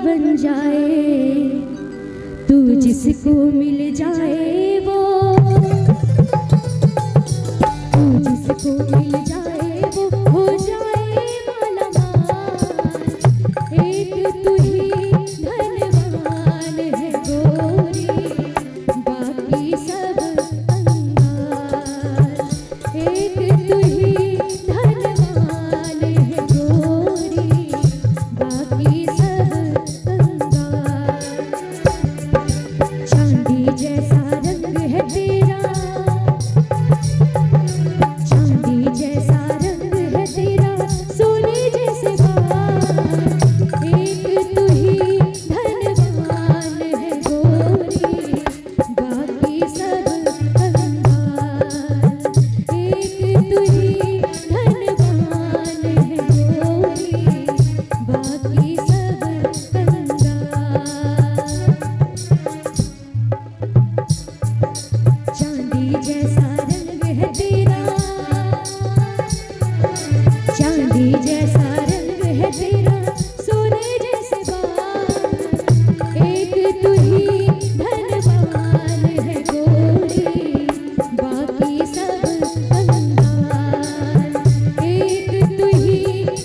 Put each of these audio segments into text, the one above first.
बन जाए, तू जिसको मिल जाए वो, तू जिसको मिल जाए वो हो जाए मालामाल। एक तू ही धनवान है गोरी, बाकी सब कंगाल। एक तू ही धनवान है गोरी, बाकी सब कंगाल। चांदी जैसा रंग है तेरा, चांदी जैसा रंग है तेरा, सोने जैसे बाल। एक तू ही धनवान है गोरी, बाकी सब कंगाल। एक तू ही धनवान है गोरी, बाकी सब कंगाल। चांदी जैसा रंग है तेरा, चांदी जैसा रंग है तेरा, सोने जैसे बाल। एक तू ही धनवान है गोरी, बाकी सब कंगाल। एक तू ही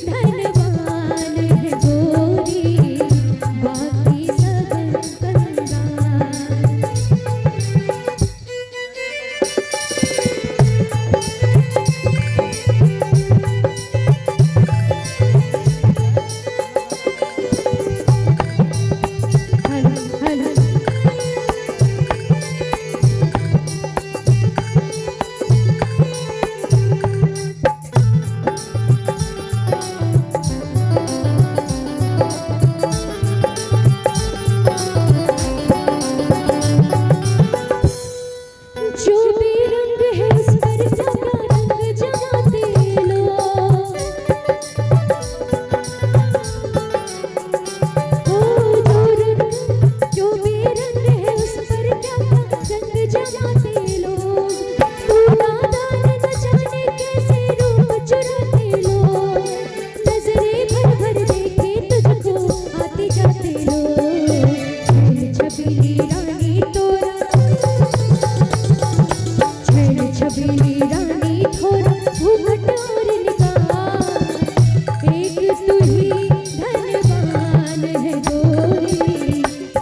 धनवान है गोरी, बाकी सब कंगाल। जो भी रंग है उस पर सबका रंग जमाते लोग। जो भी रंग है उस पर सबका रंग जमाते लोग। तू नादान न जाने कैसे रूप चुराते लोग। नजरें भर भर देखे तुझको आते जाते लोग। छैल छबीली रानी तोरा, छैल छबीली रानी थोड़ा घूंघट और निगाह। एक तू ही धनवान है गोरी,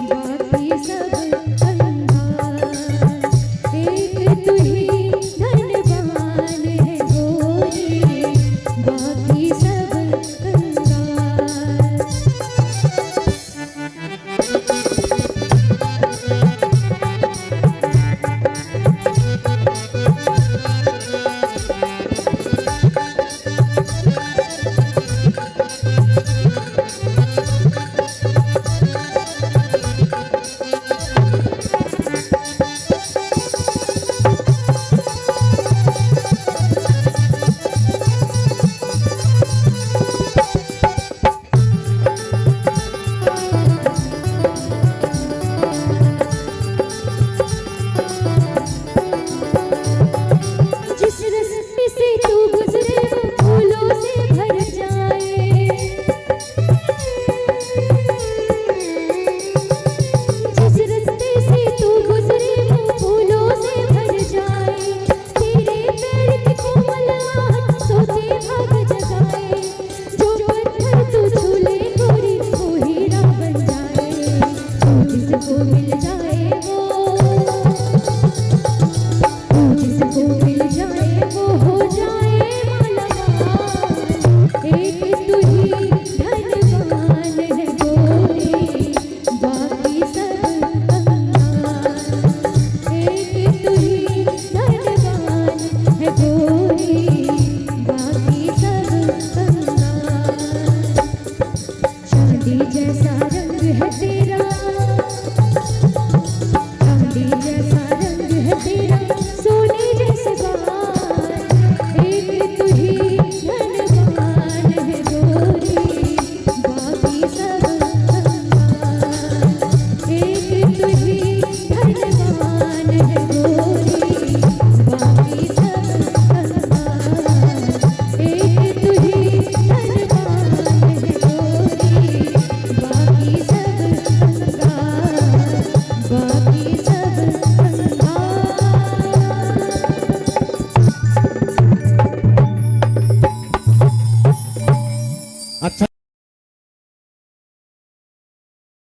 बाकी सब कंगाल। एक तू ही धनवान है गोरी, बाकी सब कंगाल। जिस रास्ते से तू गुजरे वो फूलों से भर जाए। जिस रास्ते से तू गुजरे वो फूलों से भर जाए। तेरे पैर की कोमल आहट सोते भाग जगाए। जो पत्थर तू छूले गोरी वो हीरा बन जाए। तू जिसको मिल जाए वो